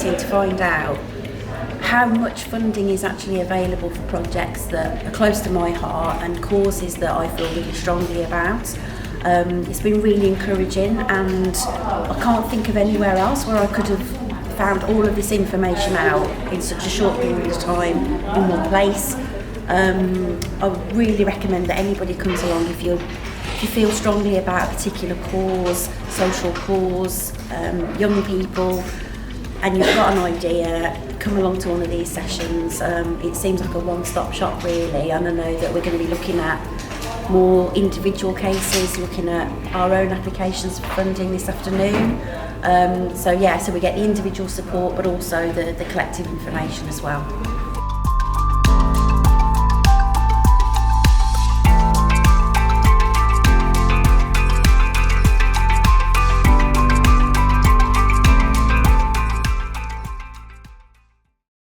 fascinating to find out how much funding is actually available for projects that are close to my heart and causes that I feel really strongly about. It's been really encouraging, and I can't think of anywhere else where I could have found all of this information out in such a short period of time in one place. I would really recommend that anybody comes along if you feel strongly about a particular cause, social cause, young people, and you've got an idea, come along to one of these sessions. It seems like a one-stop shop really, and I know that we're going to be looking at more individual cases, looking at our own applications for funding this afternoon. So we get the individual support but also the collective information as well.